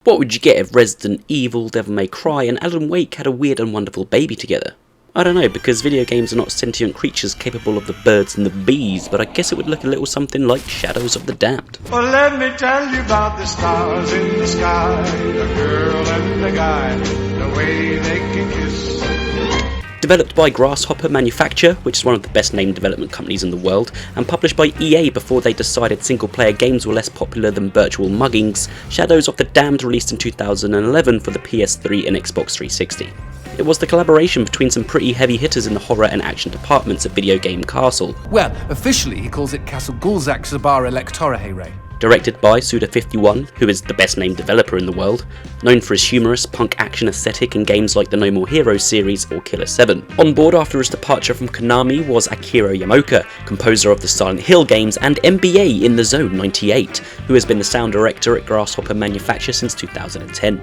What would you get if Resident Evil, Devil May Cry and Alan Wake had a weird and wonderful baby together? I don't know, because video games are not sentient creatures capable of the birds and the bees, but I guess it would look a little something like Shadows of the Damned. Well, let me tell you about the stars in the sky, the girl and the guy, the way they can kiss. Developed by Grasshopper Manufacture, which is one of the best named development companies in the world, and published by EA before they decided single player games were less popular than virtual muggings, Shadows of the Damned released in 2011 for the PS3 and Xbox 360. It was the collaboration between some pretty heavy hitters in the horror and action departments at Video Game Castle. Well, officially he calls it Castle Gulzak Zabar Electora Heyre. Directed by Suda51, who is the best named developer in the world, known for his humorous punk action aesthetic in games like the No More Heroes series or Killer 7. On board after his departure from Konami was Akira Yamaoka, composer of the Silent Hill games and MBA in the Zone 98, who has been the sound director at Grasshopper Manufacture since 2010.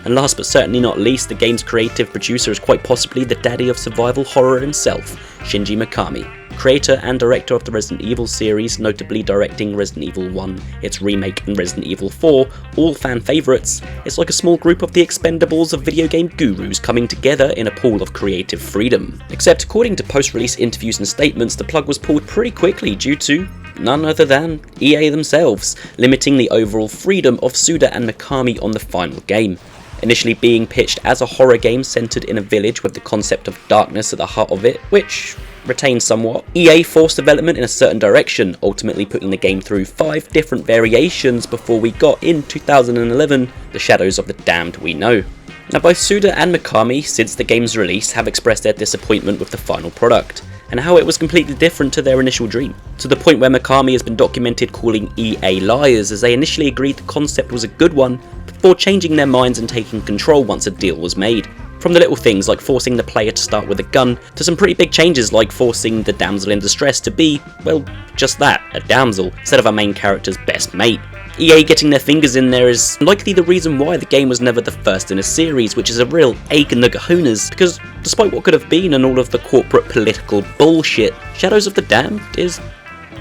And last but certainly not least, the game's creative producer is quite possibly the daddy of survival horror himself, Shinji Mikami. Creator and director of the Resident Evil series, notably directing Resident Evil 1, its remake, and Resident Evil 4, all fan favourites. It's like a small group of the Expendables of video game gurus coming together in a pool of creative freedom. Except according to post-release interviews and statements, the plug was pulled pretty quickly due to none other than EA themselves, limiting the overall freedom of Suda and Mikami on the final game. Initially being pitched as a horror game centred in a village with the concept of darkness at the heart of it, which retained somewhat, EA forced development in a certain direction, ultimately putting the game through 5 different variations before we got, in 2011, the Shadows of the Damned we know. Now both Suda and Mikami, since the game's release, have expressed their disappointment with the final product, and how it was completely different to their initial dream, to the point where Mikami has been documented calling EA liars as they initially agreed the concept was a good one, before changing their minds and taking control once a deal was made. From the little things like forcing the player to start with a gun, to some pretty big changes like forcing the damsel in distress to be, well, just that, a damsel, instead of a main character's best mate. EA getting their fingers in there is likely the reason why the game was never the first in a series, which is a real ache in the kahunas, because despite what could have been and all of the corporate political bullshit, Shadows of the Damned is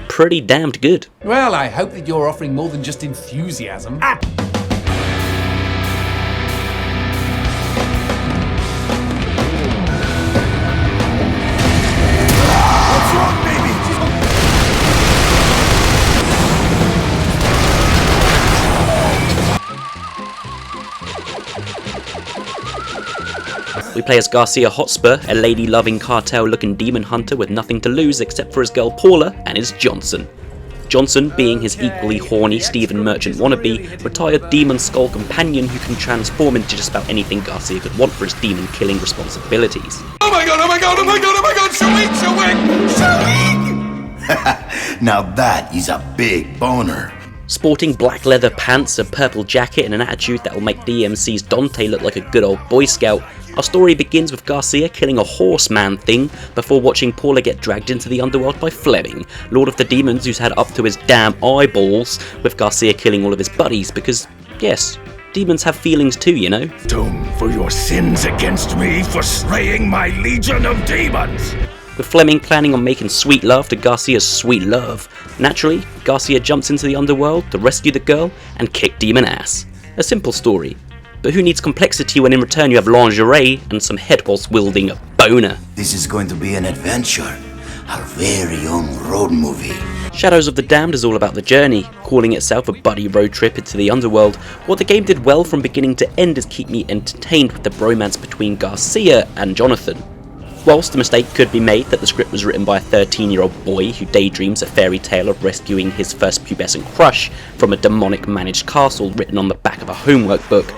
pretty damned good. Well, I hope that you're offering more than just enthusiasm. We play as Garcia Hotspur, a lady-loving cartel-looking demon hunter with nothing to lose except for his girl Paula and his Johnson. Johnson being his equally horny Stephen Merchant wannabe, retired demon skull companion who can transform into just about anything Garcia could want for his demon-killing responsibilities. Oh my god, oh my god, oh my god, oh my god, shawing! Now that is a big boner. Sporting black leather pants, a purple jacket and an attitude that will make DMC's Dante look like a good old Boy Scout, our story begins with Garcia killing a horseman thing before watching Paula get dragged into the Underworld by Fleming, Lord of the Demons who's had up to his damn eyeballs with Garcia killing all of his buddies because, yes, demons have feelings too, you know. Atone for your sins against me for slaying my legion of demons. With Fleming planning on making sweet love to Garcia's sweet love, naturally, Garcia jumps into the Underworld to rescue the girl and kick demon ass. A simple story. But who needs complexity when in return you have lingerie and some head whilst wielding a boner? This is going to be an adventure, our very own road movie. Shadows of the Damned is all about the journey, calling itself a buddy road trip into the underworld. What the game did well from beginning to end is keep me entertained with the bromance between Garcia and Jonathan. Whilst the mistake could be made that the script was written by a 13-year-old boy who daydreams a fairy tale of rescuing his first pubescent crush from a demonic managed castle written on the back of a homework book,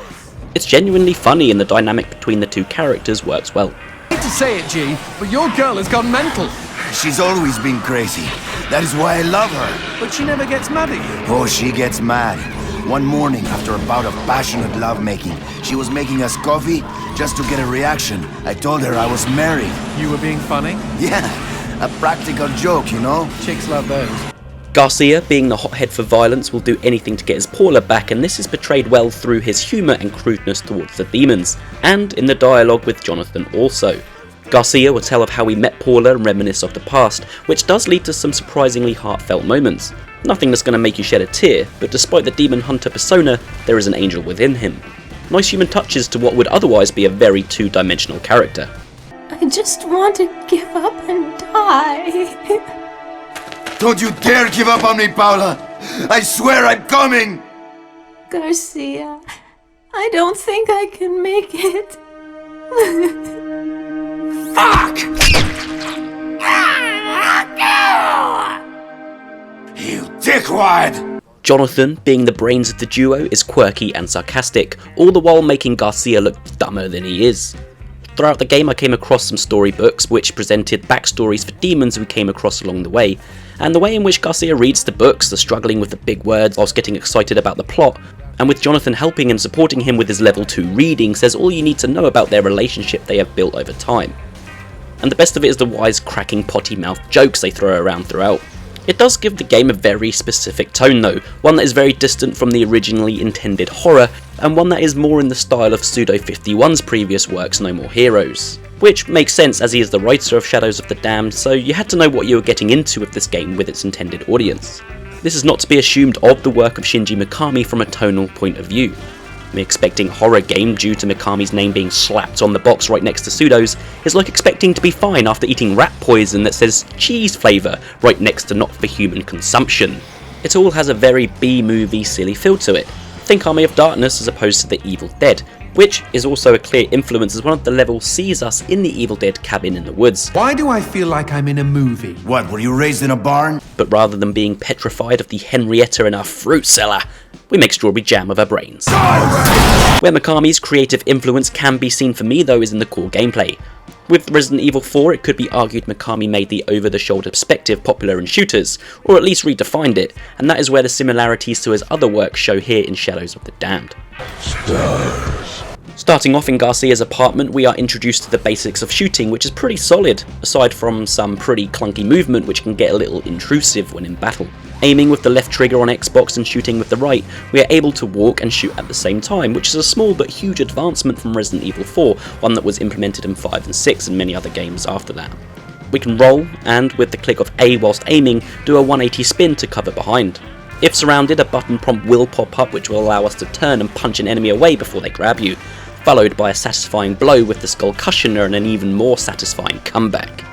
it's genuinely funny and the dynamic between the two characters works well. I hate to say it, G, but your girl has gone mental. She's always been crazy. That is why I love her. But she never gets mad at you. Oh, she gets mad. One morning, after a bout of passionate lovemaking, she was making us coffee just to get a reaction. I told her I was married. You were being funny? Yeah, a practical joke, you know? Chicks love those. Garcia, being the hothead for violence, will do anything to get his Paula back, and this is portrayed well through his humour and crudeness towards the demons, and in the dialogue with Jonathan also. Garcia will tell of how he met Paula and reminisce of the past, which does lead to some surprisingly heartfelt moments. Nothing that's going to make you shed a tear, but despite the demon hunter persona, there is an angel within him. Nice human touches to what would otherwise be a very two-dimensional character. I just want to give up and die. Don't you dare give up on me, Paula! I swear I'm coming! Garcia, I don't think I can make it. Fuck! You dickwad! Jonathan, being the brains of the duo, is quirky and sarcastic, all the while making Garcia look dumber than he is. Throughout the game I came across some storybooks which presented backstories for demons we came across along the way, and the way in which Garcia reads the books, the struggling with the big words whilst getting excited about the plot, and with Jonathan helping and supporting him with his level 2 reading, says all you need to know about their relationship they have built over time. And the best of it is the wise-cracking potty-mouthed jokes they throw around throughout. It does give the game a very specific tone though, one that is very distant from the originally intended horror, and one that is more in the style of Pseudo51's previous works No More Heroes. Which makes sense as he is the writer of Shadows of the Damned, so you had to know what you were getting into with this game with its intended audience. This is not to be assumed of the work of Shinji Mikami from a tonal point of view. Me expecting a horror game due to Mikami's name being slapped on the box right next to Pseudo's is like expecting to be fine after eating rat poison that says cheese flavour right next to not for human consumption. It all has a very B-movie silly feel to it. Think Army of Darkness as opposed to The Evil Dead, which is also a clear influence as one of the levels sees us in the Evil Dead cabin in the woods. Why do I feel like I'm in a movie? What, were you raised in a barn? But rather than being petrified of the Henrietta in our fruit cellar, we make strawberry jam of our brains. Where Mikami's creative influence can be seen for me though is in the core gameplay. With Resident Evil 4 it could be argued Mikami made the over-the-shoulder perspective popular in shooters, or at least redefined it, and that is where the similarities to his other work show here in Shadows of the Damned. Starting off in Garcia's apartment, we are introduced to the basics of shooting, which is pretty solid, aside from some pretty clunky movement which can get a little intrusive when in battle. Aiming with the left trigger on Xbox and shooting with the right, we are able to walk and shoot at the same time, which is a small but huge advancement from Resident Evil 4, one that was implemented in 5 and 6 and many other games after that. We can roll, and with the click of A whilst aiming, do a 180 spin to cover behind. If surrounded, a button prompt will pop up which will allow us to turn and punch an enemy away before they grab you, followed by a satisfying blow with the skull cushioner and an even more satisfying comeback.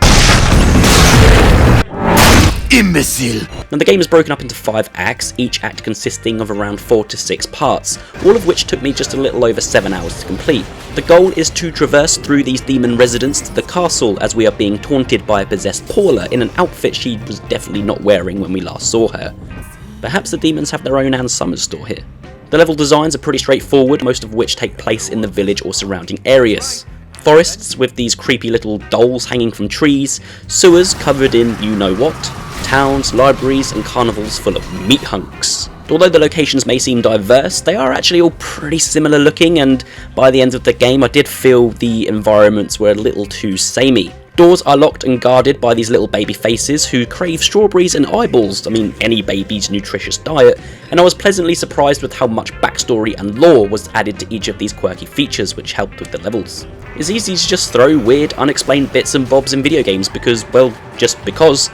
Imbecile! Now the game is broken up into 5 acts, each act consisting of around 4 to 6 parts, all of which took me just a little over 7 hours to complete. The goal is to traverse through these demon residents to the castle as we are being taunted by a possessed Paula in an outfit she was definitely not wearing when we last saw her. Perhaps the demons have their own Ann Summers store here. The level designs are pretty straightforward, most of which take place in the village or surrounding areas. Forests with these creepy little dolls hanging from trees, sewers covered in you-know-what, towns, libraries and carnivals full of meat hunks. Although the locations may seem diverse, they are actually all pretty similar looking, and by the end of the game I did feel the environments were a little too samey. Doors are locked and guarded by these little baby faces who crave strawberries and eyeballs, any baby's nutritious diet, and I was pleasantly surprised with how much backstory and lore was added to each of these quirky features which helped with the levels. It's easy to just throw weird, unexplained bits and bobs in video games because, well, just because,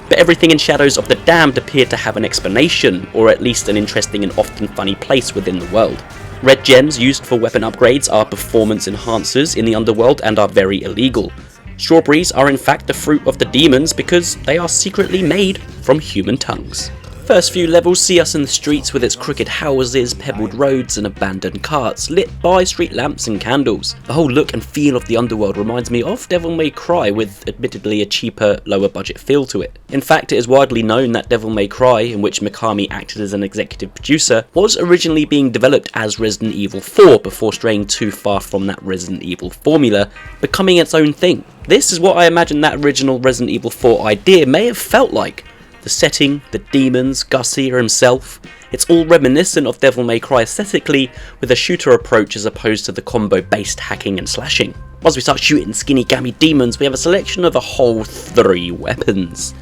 but everything in Shadows of the Damned appeared to have an explanation, or at least an interesting and often funny place within the world. Red gems used for weapon upgrades are performance enhancers in the Underworld and are very illegal. Strawberries are in fact the fruit of the demons because they are secretly made from human tongues. First few levels see us in the streets with its crooked houses, pebbled roads and abandoned carts, lit by street lamps and candles. The whole look and feel of the Underworld reminds me of Devil May Cry, with admittedly a cheaper, lower budget feel to it. In fact, it is widely known that Devil May Cry, in which Mikami acted as an executive producer, was originally being developed as Resident Evil 4 before straying too far from that Resident Evil formula, becoming its own thing. This is what I imagine that original Resident Evil 4 idea may have felt like. The setting, the demons, Garcia himself, it's all reminiscent of Devil May Cry aesthetically, with a shooter approach as opposed to the combo-based hacking and slashing. Once we start shooting skinny gammy demons, we have a selection of a whole 3 weapons.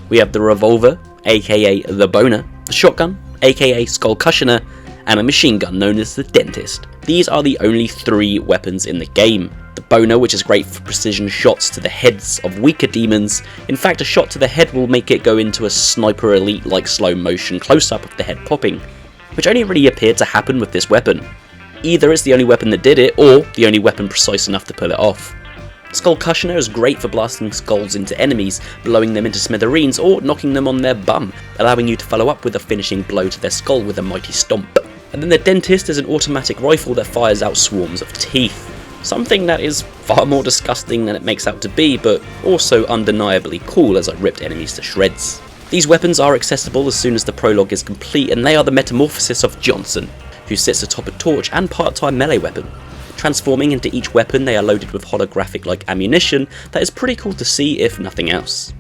We have the revolver, aka the boner, the shotgun, aka skull cushioner, and a machine gun known as the dentist. These are the only 3 weapons in the game. The boner, which is great for precision shots to the heads of weaker demons. In fact, a shot to the head will make it go into a Sniper Elite like slow motion close-up of the head popping, which only really appeared to happen with this weapon. Either it's the only weapon that did it, or the only weapon precise enough to pull it off. Skull Cushioner is great for blasting skulls into enemies, blowing them into smithereens, or knocking them on their bum, allowing you to follow up with a finishing blow to their skull with a mighty stomp. And then the Dentist is an automatic rifle that fires out swarms of teeth. Something that is far more disgusting than it makes out to be, but also undeniably cool as I ripped enemies to shreds. These weapons are accessible as soon as the prologue is complete, and they are the metamorphosis of Johnson, who sits atop a torch and part-time melee weapon. Transforming into each weapon, they are loaded with holographic-like ammunition that is pretty cool to see if nothing else.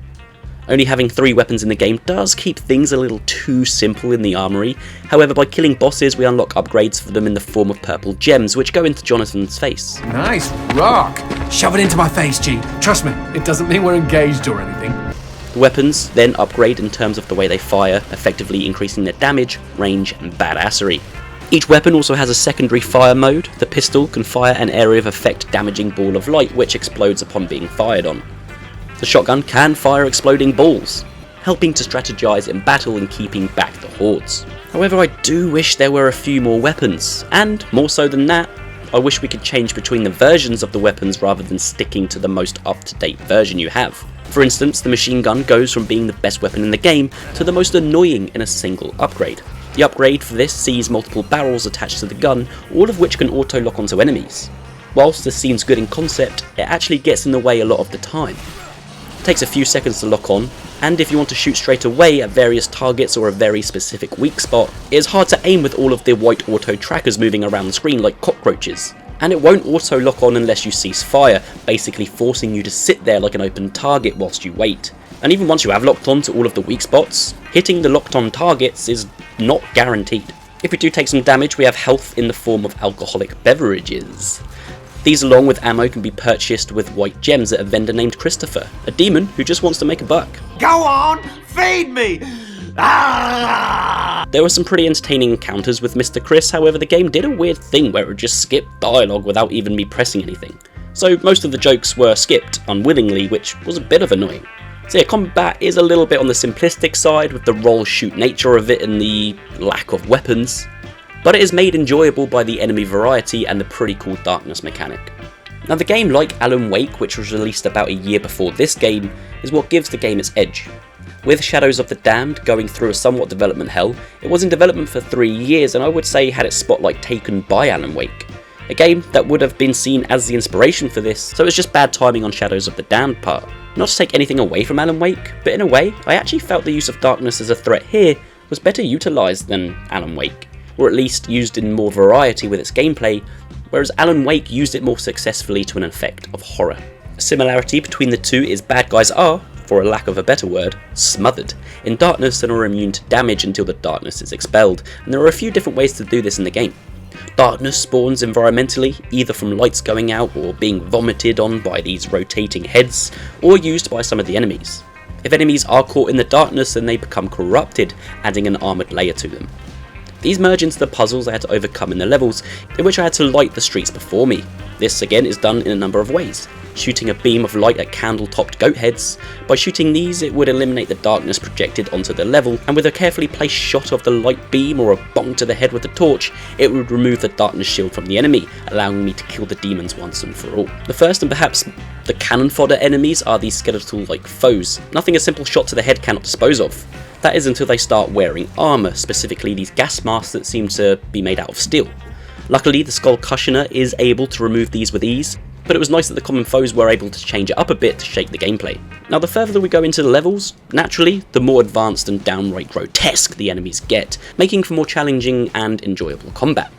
Only having 3 weapons in the game does keep things a little too simple in the armory. However, by killing bosses we unlock upgrades for them in the form of purple gems, which go into Jonathan's face. Nice rock! Shove it into my face, G. Trust me, it doesn't mean we're engaged or anything. The weapons then upgrade in terms of the way they fire, effectively increasing their damage, range, and badassery. Each weapon also has a secondary fire mode. The pistol can fire an area of effect damaging ball of light which explodes upon being fired on. The shotgun can fire exploding balls, helping to strategize in battle and keeping back the hordes. However, I do wish there were a few more weapons, and more so than that, I wish we could change between the versions of the weapons rather than sticking to the most up-to-date version you have. For instance, the machine gun goes from being the best weapon in the game to the most annoying in a single upgrade. The upgrade for this sees multiple barrels attached to the gun, all of which can auto-lock onto enemies. Whilst this seems good in concept, it actually gets in the way a lot of the time. It takes a few seconds to lock on, and if you want to shoot straight away at various targets or a very specific weak spot, it is hard to aim with all of the white auto trackers moving around the screen like cockroaches. And it won't auto lock on unless you cease fire, basically forcing you to sit there like an open target whilst you wait. And even once you have locked on to all of the weak spots, hitting the locked on targets is not guaranteed. If we do take some damage, we have health in the form of alcoholic beverages. These along with ammo can be purchased with white gems at a vendor named Christopher, a demon who just wants to make a buck. Go on, feed me! Ah! There were some pretty entertaining encounters with Mr. Chris, however the game did a weird thing where it would just skip dialogue without even me pressing anything. So most of the jokes were skipped unwillingly, which was a bit of annoying. So yeah, combat is a little bit on the simplistic side with the roll-shoot nature of it and the lack of weapons, but it is made enjoyable by the enemy variety and the pretty cool darkness mechanic. Now the game, like Alan Wake, which was released about a year before this game, is what gives the game its edge. With Shadows of the Damned going through a somewhat development hell, it was in development for 3 years and I would say had its spotlight taken by Alan Wake. A game that would have been seen as the inspiration for this, so it was just bad timing on Shadows of the Damned part. Not to take anything away from Alan Wake, but in a way, I actually felt the use of darkness as a threat here was better utilised than Alan Wake, or at least used in more variety with its gameplay, whereas Alan Wake used it more successfully to an effect of horror. A similarity between the two is bad guys are, for a lack of a better word, smothered in darkness and are immune to damage until the darkness is expelled, and there are a few different ways to do this in the game. Darkness spawns environmentally, either from lights going out or being vomited on by these rotating heads, or used by some of the enemies. If enemies are caught in the darkness, then they become corrupted, adding an armoured layer to them. These merge into the puzzles I had to overcome in the levels, in which I had to light the streets before me. This again is done in a number of ways. Shooting a beam of light at candle-topped goat heads. By shooting these, it would eliminate the darkness projected onto the level, and with a carefully placed shot of the light beam or a bong to the head with the torch, it would remove the darkness shield from the enemy, allowing me to kill the demons once and for all. The first and perhaps the cannon fodder enemies are these skeletal-like foes, nothing a simple shot to the head cannot dispose of. That is until they start wearing armour, specifically these gas masks that seem to be made out of steel. Luckily, the Skull Cushioner is able to remove these with ease, but it was nice that the common foes were able to change it up a bit to shake the gameplay. Now the further we go into the levels, naturally, the more advanced and downright grotesque the enemies get, making for more challenging and enjoyable combat.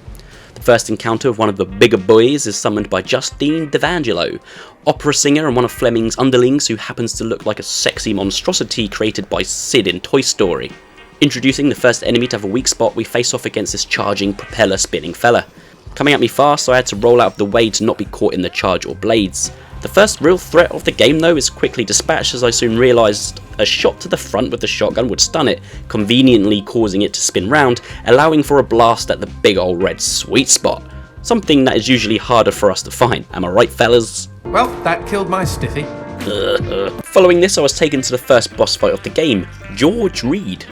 The first encounter of one of the bigger boys is summoned by Justine D'Evangelo, opera singer and one of Fleming's underlings who happens to look like a sexy monstrosity created by Sid in Toy Story. Introducing the first enemy to have a weak spot, we face off against this charging, propeller-spinning fella. Coming at me fast, so I had to roll out of the way to not be caught in the charge or blades. The first real threat of the game though is quickly dispatched as I soon realised a shot to the front with the shotgun would stun it, conveniently causing it to spin round, allowing for a blast at the big old red sweet spot. something that is usually harder for us to find. Am I right, fellas? Well, that killed my stiffy. Following this, I was taken to the first boss fight of the game, George Reed.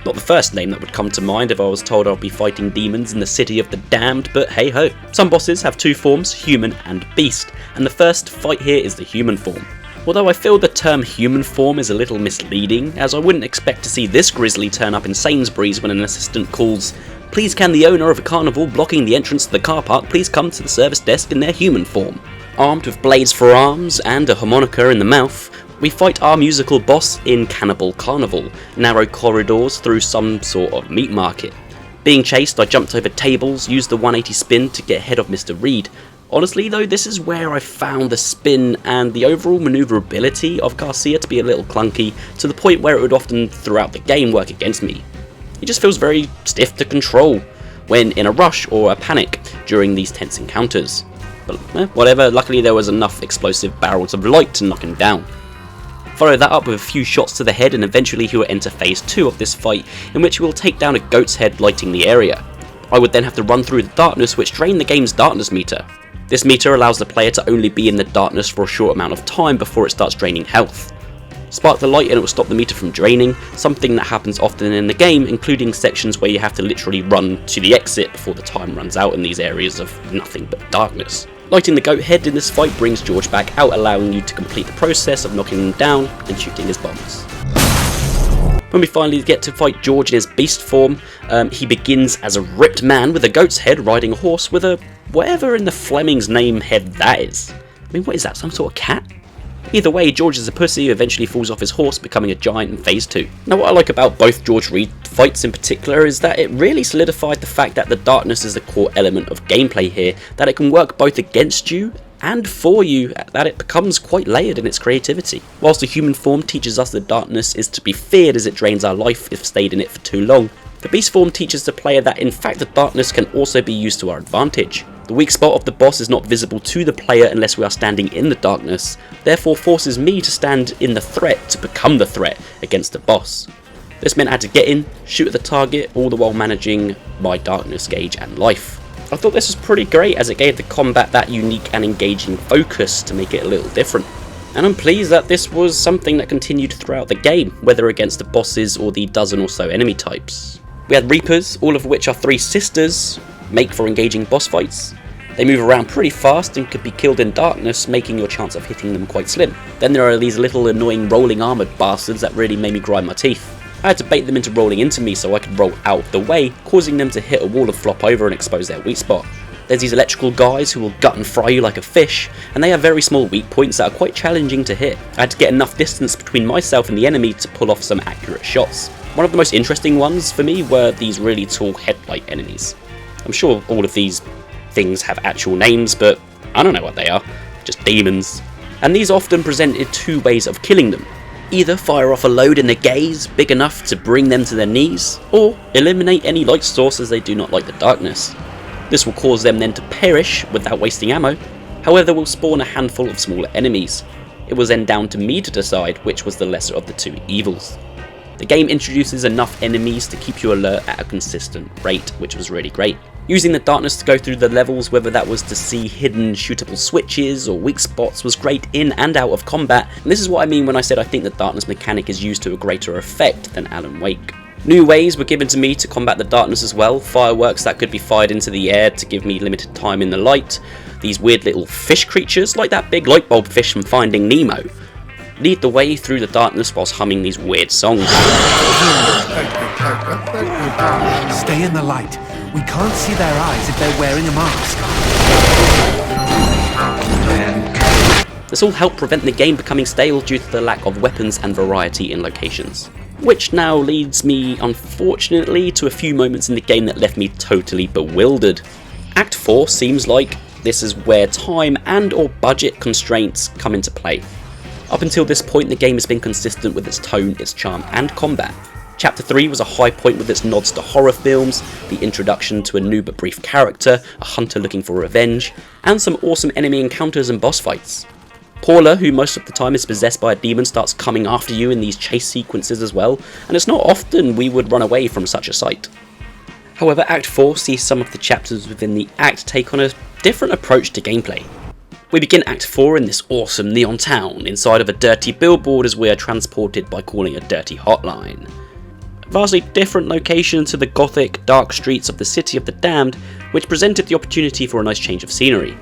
Not the first name that would come to mind if I was told I'd be fighting demons in the city of the damned, but hey ho. Some bosses have two forms, human and beast, and the first fight here is the human form. Although I feel the term human form is a little misleading, as I wouldn't expect to see this grizzly turn up in Sainsbury's when an assistant calls, "Please can the owner of a carnival blocking the entrance to the car park please come to the service desk in their human form." Armed with blades for arms and a harmonica in the mouth, we fight our musical boss in Cannibal Carnival, narrow corridors through some sort of meat market. Being chased, I jumped over tables, used the 180 spin to get ahead of Mr. Reed. Honestly though, this is where I found the spin and the overall manoeuvrability of Garcia to be a little clunky, to the point where it would often throughout the game work against me. He just feels very stiff to control when in a rush or a panic during these tense encounters. But whatever, luckily there was enough explosive barrels of light to knock him down. Follow that up with a few shots to the head and eventually he will enter phase 2 of this fight, in which he will take down a goat's head lighting the area. I would then have to run through the darkness, which drained the game's darkness meter. This meter allows the player to only be in the darkness for a short amount of time before it starts draining health. Spark the light and it will stop the meter from draining, something that happens often in the game, including sections where you have to literally run to the exit before the time runs out in these areas of nothing but darkness. Lighting the goat head in this fight brings George back out, allowing you to complete the process of knocking him down and shooting his bombs. When we finally get to fight George in his beast form, he begins as a ripped man with a goat's head riding a horse with a whatever in the Fleming's name head that is. I mean, what is that, some sort of cat? Either way, George is a pussy who eventually falls off his horse, becoming a giant in phase 2. Now what I like about both George Reed fights in particular is that it really solidified the fact that the darkness is the core element of gameplay here, that it can work both against you and for you, that it becomes quite layered in its creativity. Whilst the human form teaches us that darkness is to be feared as it drains our life if stayed in it for too long, the beast form teaches the player that in fact the darkness can also be used to our advantage. The weak spot of the boss is not visible to the player unless we are standing in the darkness, therefore forces me to stand in the threat to become the threat against the boss. This meant I had to get in, shoot at the target, all the while managing my darkness gauge and life. I thought this was pretty great as it gave the combat that unique and engaging focus to make it a little different. And I'm pleased that this was something that continued throughout the game, whether against the bosses or the dozen or so enemy types. We had Reapers, all of which are 3 sisters, make for engaging boss fights. They move around pretty fast and could be killed in darkness, making your chance of hitting them quite slim. Then there are these little annoying rolling armoured bastards that really made me grind my teeth. I had to bait them into rolling into me so I could roll out of the way, causing them to hit a wall and flop over and expose their weak spot. There's these electrical guys who will gut and fry you like a fish, and they have very small weak points that are quite challenging to hit. I had to get enough distance between myself and the enemy to pull off some accurate shots. One of the most interesting ones for me were these really tall headlight enemies. I'm sure all of these things have actual names, but I don't know what they are, just demons. And these often presented 2 ways of killing them. Either fire off a load in the gaze big enough to bring them to their knees, or eliminate any light source as they do not like the darkness. This will cause them then to perish without wasting ammo, however will spawn a handful of smaller enemies. It was then down to me to decide which was the lesser of the 2 evils. The game introduces enough enemies to keep you alert at a consistent rate, which was really great. Using the darkness to go through the levels, whether that was to see hidden shootable switches or weak spots, was great in and out of combat, and this is what I mean when I said I think the darkness mechanic is used to a greater effect than Alan Wake. New ways were given to me to combat the darkness as well, fireworks that could be fired into the air to give me limited time in the light, these weird little fish creatures like that big light bulb fish from Finding Nemo. Lead the way through the darkness whilst humming these weird songs. Stay in the light. We can't see their eyes if they're wearing a mask. This all helped prevent the game becoming stale due to the lack of weapons and variety in locations. Which now leads me, unfortunately, to a few moments in the game that left me totally bewildered. Act 4 seems like this is where time and or budget constraints come into play. Up until this point, the game has been consistent with its tone, its charm, and combat. Chapter 3 was a high point with its nods to horror films, the introduction to a new but brief character, a hunter looking for revenge, and some awesome enemy encounters and boss fights. Paula, who most of the time is possessed by a demon, starts coming after you in these chase sequences as well, and it's not often we would run away from such a sight. However, Act 4 sees some of the chapters within the act take on a different approach to gameplay. We begin Act 4 in this awesome neon town, inside of a dirty billboard as we are transported by calling a dirty hotline. A vastly different location to the gothic, dark streets of the City of the Damned, which presented the opportunity for a nice change of scenery.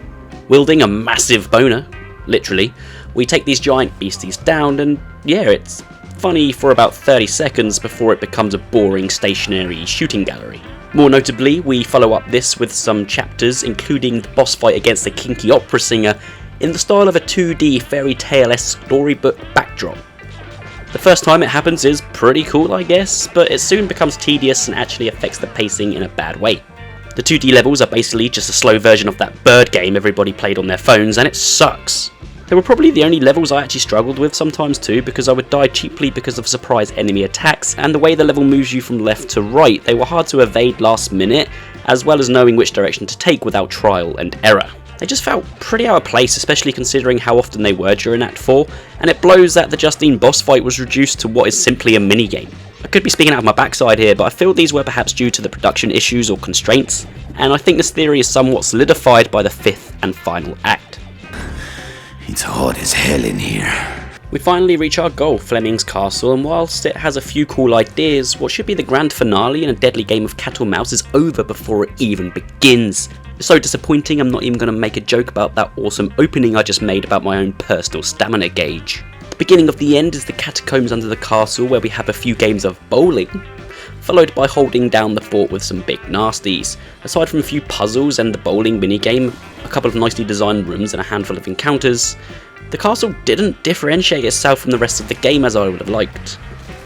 Wielding a massive boner, literally, we take these giant beasties down, and yeah, it's funny for about 30 seconds before it becomes a boring stationary shooting gallery. More notably, we follow up this with some chapters, including the boss fight against the kinky opera singer, in the style of a 2D fairy tale-esque storybook backdrop. The first time it happens is pretty cool, I guess, but it soon becomes tedious and actually affects the pacing in a bad way. The 2D levels are basically just a slow version of that bird game everybody played on their phones, and it sucks. They were probably the only levels I actually struggled with sometimes too, because I would die cheaply because of surprise enemy attacks, and the way the level moves you from left to right, they were hard to evade last minute, as well as knowing which direction to take without trial and error. They just felt pretty out of place, especially considering how often they were during Act 4, and it blows that the Justine boss fight was reduced to what is simply a minigame. I could be speaking out of my backside here, but I feel these were perhaps due to the production issues or constraints, and I think this theory is somewhat solidified by the 5th and final act. It's hot as hell in here. We finally reach our goal, Fleming's castle, and whilst it has a few cool ideas, what should be the grand finale in a deadly game of cat or mouse is over before it even begins. It's so disappointing I'm not even going to make a joke about that awesome opening I just made about my own personal stamina gauge. The beginning of the end is the catacombs under the castle, where we have a few games of bowling, followed by holding down the fort with some big nasties. Aside from a few puzzles and the bowling minigame, a couple of nicely designed rooms and a handful of encounters, the castle didn't differentiate itself from the rest of the game as I would have liked.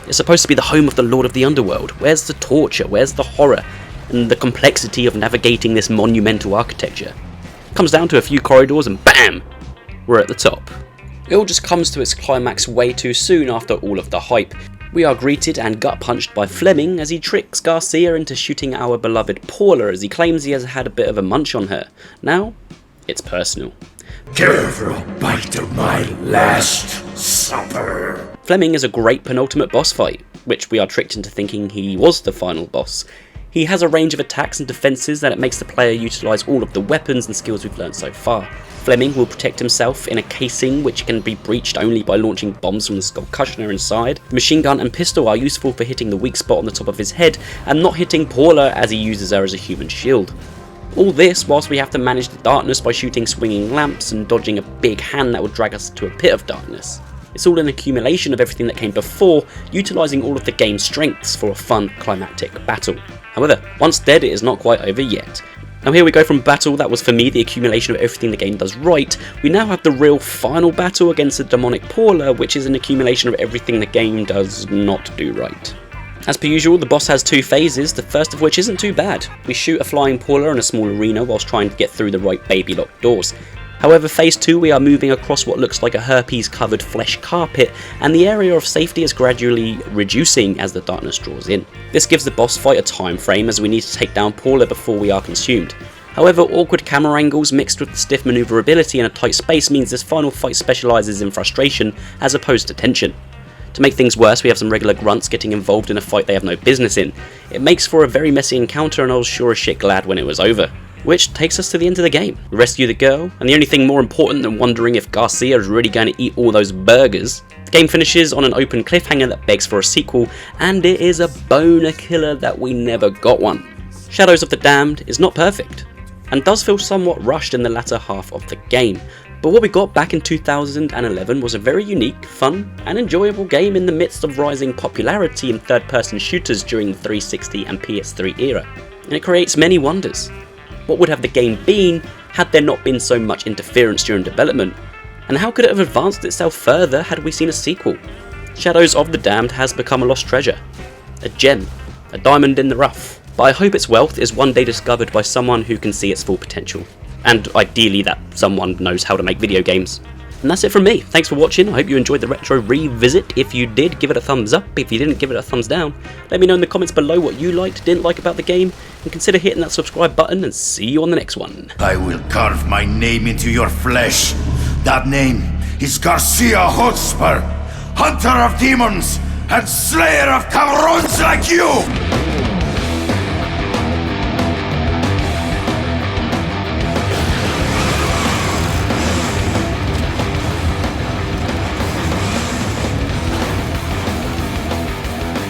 It's supposed to be the home of the Lord of the Underworld. Where's the torture? Where's the horror? And the complexity of navigating this monumental architecture? It comes down to a few corridors and BAM! We're at the top. It all just comes to its climax way too soon after all of the hype. We are greeted and gut-punched by Fleming as he tricks Garcia into shooting our beloved Paula as he claims he has had a bit of a munch on her. Now, it's personal. Give her a bite of my last supper. Fleming is a great penultimate boss fight, which we are tricked into thinking he was the final boss. He has a range of attacks and defences that it makes the player utilise all of the weapons and skills we've learned so far. Fleming will protect himself in a casing which can be breached only by launching bombs from the skull cushioner inside. The machine gun and pistol are useful for hitting the weak spot on the top of his head and not hitting Paula as he uses her as a human shield. All this whilst we have to manage the darkness by shooting swinging lamps and dodging a big hand that will drag us to a pit of darkness. It's all an accumulation of everything that came before, utilising all of the game's strengths for a fun climactic battle. However, once dead it is not quite over yet. Now here we go from battle that was for me the accumulation of everything the game does right, we now have the real final battle against the demonic Paula, which is an accumulation of everything the game does not do right. As per usual, the boss has two phases, the first of which isn't too bad. We shoot a flying Paula in a small arena whilst trying to get through the right baby locked doors. However, phase 2 we are moving across what looks like a herpes covered flesh carpet, and the area of safety is gradually reducing as the darkness draws in. This gives the boss fight a time frame as we need to take down Paula before we are consumed. However, awkward camera angles mixed with stiff manoeuvrability in a tight space means this final fight specialises in frustration as opposed to tension. To make things worse, we have some regular grunts getting involved in a fight they have no business in. It makes for a very messy encounter, and I was sure as shit glad when it was over. Which takes us to the end of the game. We rescue the girl, and the only thing more important than wondering if Garcia is really going to eat all those burgers, the game finishes on an open cliffhanger that begs for a sequel, and it is a boner killer that we never got one. Shadows of the Damned is not perfect, and does feel somewhat rushed in the latter half of the game, but what we got back in 2011 was a very unique, fun, and enjoyable game in the midst of rising popularity in third-person shooters during the 360 and PS3 era, and it creates many wonders. What would have the game been had there not been so much interference during development? And how could it have advanced itself further had we seen a sequel? Shadows of the Damned has become a lost treasure. A gem. A diamond in the rough. But I hope its wealth is one day discovered by someone who can see its full potential. And ideally that someone knows how to make video games. And that's it from me. Thanks for watching. I hope you enjoyed the retro revisit. If you did, give it a thumbs up. If you didn't, give it a thumbs down. Let me know in the comments below what you liked, didn't like about the game, and consider hitting that subscribe button, and see you on the next one. I will carve my name into your flesh. That name is Garcia Hotspur, hunter of demons and slayer of cabrons like you!